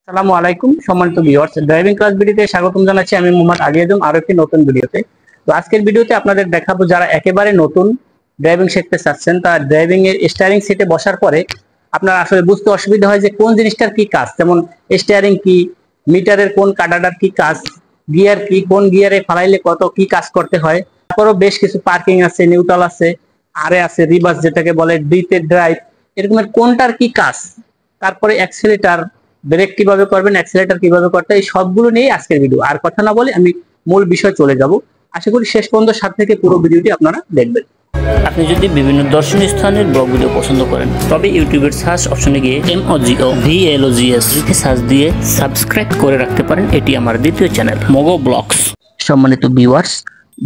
আসসালামু আলাইকুম সম্মানিত ভিউয়ার্স, ড্রাইভিং ক্লাস ভিডিওতে স্বাগতম জানাচ্ছি। আমি মোহাম্মদ আলী আজম আরো একটি নতুন ভিডিওতে। তো আজকের ভিডিওতে আপনাদের দেখাবো যারা একেবারে নতুন ড্রাইভিং শিখতে চাচ্ছেন, তার ড্রাইভিং এর স্টিয়ারিং সিটে বসার পরে আপনার আসলে বুঝতে অসুবিধা হয় যে কোন জিনিসটার কি কাজ, যেমন স্টিয়ারিং কি, মিটারের কোন কাটাটার কি কাজ, গিয়ার কি, কোন গিয়ারে ফালাইলে কত কি কাজ করতে হয়। তারপরও বেশ কিছু পার্কিং আছে, নিউট্রাল আছে, আরে আছে, রিভার্স যেটাকে বলে, ডিতে ড্রাইভ, এরকমের কোনটার কি কাজ, তারপরে অ্যাক্সিলারেটর, ব্রেক কিভাবে করবেন, অ্যাক্সিলারেটর কিভাবে করতে হয়, এই সবগুলো নিয়ে আজকের ভিডিও। আর কথা না বলে আমি মূল বিষয় চলে যাব। আশা করি শেষ পর্যন্ত সাথে থেকে পুরো ভিডিওটি আপনারা দেখবেন। আপনি যদি বিভিন্ন দর্শনীয় স্থানের ব্লগ ভিডিও পছন্দ করেন তবে ইউটিউবের সার্চ অপশনে গিয়ে MOGOVLOGS লিখে সার্চ দিয়ে সাবস্ক্রাইব করে রাখতে পারেন। এটি আমার দ্বিতীয় চ্যানেল মোগো ব্লগস। সম্মানিত ভিউয়ার্স,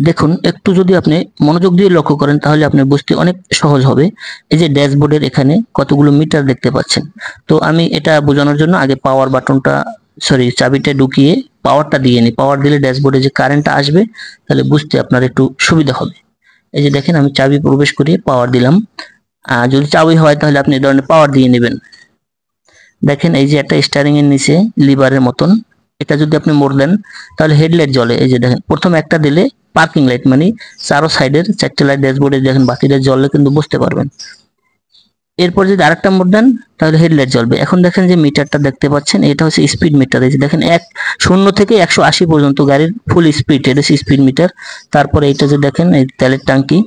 দেখুন একটু যদি আপনি মনোযোগ দিয়ে লক্ষ্য করেন তাহলে আপনি বুঝতে অনেক সহজ হবে। এই যে ড্যাশবোর্ডের এখানে কতগুলো মিটার দেখতে পাচ্ছেন। তো আমি এটা বোঝানোর জন্য আগে পাওয়ার বাটনটা চাবিটা ঢুকিয়ে পাওয়ারটা দিয়ে নিই। পাওয়ার দিলে ড্যাশবোর্ডে যে কারেন্টটা আসবে তাহলে বুঝতে আপনার একটু সুবিধা হবে। এই যে দেখেন আমি চাবি প্রবেশ করিয়ে পাওয়ার দিলাম। যদি চাবি হয় তাহলে আপনি এই ধরনের পাওয়ার দিয়ে নেবেন। দেখেন এই যে একটা স্টিয়ারিং এর নিচে লিভারের মতন, এটা যদি আপনি মোড় দেন তাহলে হেডলাইট জ্বলে। এই যে দেখেন প্রথম একটা দিলে পার্কিং লাইট, মানে চারো সাইডের চারটে লাইট ড্যাশবোর্ডে দেখেন বাতিটা জ্বললে কিন্তু বুঝতে পারবেন। এরপর যদি আরেকটা মোড় দেন তাহলে হেডলাইট জ্বলবে। এখন দেখেন যে মিটারটা দেখতে পাচ্ছেন, এটা হচ্ছে স্পিড মিটার। এই যে দেখেন 0 থেকে 180 পর্যন্ত গাড়ির ফুল স্পিড, এটা স্পিড মিটার। তারপরে এইটা যে দেখেন এই তেলের ট্যাঙ্কি,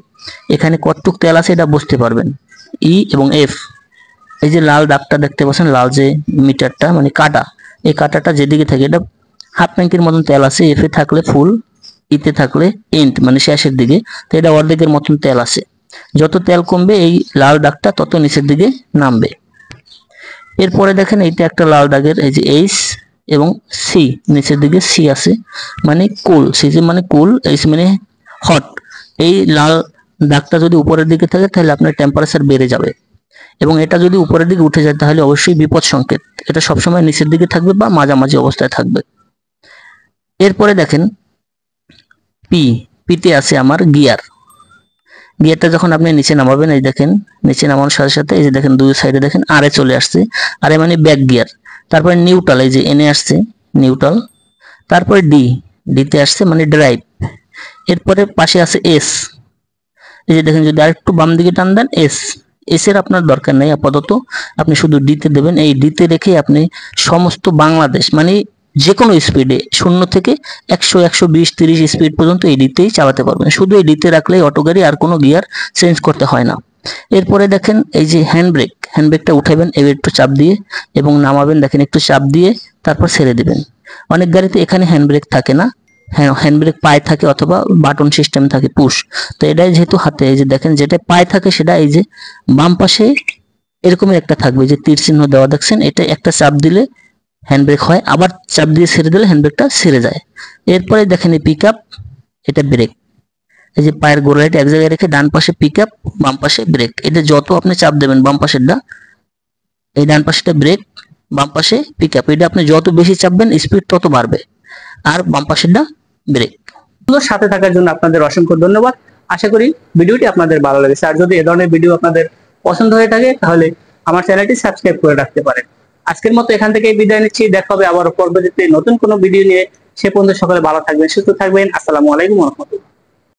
এখানে কতটুক তেল আছে এটা বুঝতে পারবেন। ই এবং এফ, এই যে লাল দাগটা দেখতে পাচ্ছেন, লাল যে মিটারটা মানে কাটা, এই কাটাটা যেদিকে থাকে এটা হাফ ট্যাঙ্কির মতন তেল আছে। এফে থাকলে ফুল, ইতে থাকলে এন্ড মানে শেষের দিকে, তো এটা অর্ধেকের মতন তেল আছে। যত তেল কমবে এই লাল দাগটা তত নিচের দিকে নামবে। এরপরে দেখেন এইটা একটা লাল দাগের এই যে এইচ এবং সি, নিচের দিকে সি আছে মানে কুল, সি মানে কুল, এইচ মানে হট। এই লাল দাগটা যদি উপরের দিকে থাকে তাহলে আপনার টেম্পারেচার বেড়ে যাবে, এবং এটা যদি উপরের দিকে উঠে যায় তাহলে অবশ্যই বিপদ সংকেত। এটা সবসময় নিচের দিকে থাকবে বা মাঝামাঝি অবস্থায় থাকবে। এরপরে দেখেন পিতে আছে আমার গিয়ার। গিয়ারটা যখন আপনি নিচে নামাবেন, এই দেখেন নিচে নামানোর সাথে সাথে এই যে দেখেন দুই সাইডে দেখেন আরে চলে আসছে, আরে মানে ব্যাক গিয়ার। তারপরে নিউট্রাল, এই যে এনে আসছে নিউট্রাল। তারপরে ডিতে আসছে মানে ড্রাইভ। এরপরে পাশে আছে এস, এই যে দেখেন যদি আরেকটু বাম দিকে টান দেন এস এর আপনার দরকার নেই আপাতত, আপনি শুধু ডিতে দেবেন। এই ডিতে রেখে আপনি সমস্ত বাংলাদেশ মানে যে কোনো স্পিডে 0 থেকে 100, 120, 30 স্পিড পর্যন্ত এই ডিতেই চালাতে পারবেন। শুধু এই ডিতে রাখলেই অটো গাড়ি, আর কোনো গিয়ার চেঞ্জ করতে হয় না। এরপরে দেখেন এই যে হ্যান্ডব্রেকটা উঠাবেন এবার একটু চাপ দিয়ে, এবং নামাবেন দেখেন একটু চাপ দিয়ে, তারপর ছেড়ে দিবেন। অনেক গাড়িতে এখানে হ্যান্ডব্রেক থাকে না, হ্যান্ডব্রেক পায়ে থাকে অথবা বাটন সিস্টেম থাকে পুশ। তো এটাই যেহেতু হাতে, এই যে দেখেন যেটা পায়ে থাকে সেটা এই যে বাম পাশে এরকম একটা থাকবে যে তীর চিহ্ন দেওয়া দেখছেন, এটা একটা চাপ দিলে হ্যান্ডব্রেক হয়, আবার চাপ দিয়ে ছেড়ে দিলে হ্যান্ডব্রেকটা ছেড়ে যায়। এরপরে দেখেন এই পিক আপ, এটা ব্রেক। এই যে পায়ের গোড়ালিটা এক জায়গায় রেখে ডান পাশে পিক আপ, বাম পাশে ব্রেক। এটা যত আপনি চাপ দেবেন বাম পাশেরটা, এই ডান পাশেটা ব্রেক, বাম পাশে পিক আপ, এটা আপনি যত বেশি চাপবেন স্পিড তত বাড়বে, আর বাম পাশেরটা ব্রেক। সাথে থাকার জন্য আপনাদের অসংখ্য ধন্যবাদ। আশা করি ভিডিওটি আপনাদের ভালো লেগেছে। আর যদি এ ধরনের ভিডিও আপনাদের পছন্দ হয়ে থাকে তাহলে আমার চ্যানেলটি সাবস্ক্রাইব করে রাখতে পারেন। আজকের মতো এখান থেকে বিদায় নিচ্ছি। দেখা হবে আবার পরবর্তীতে নতুন কোনো ভিডিও নিয়ে। সে পর্যন্ত সকলে ভালো থাকবেন, সুস্থ থাকবেন। আসসালামু আলাইকুম ওয়া রাহমাতুল্লাহ।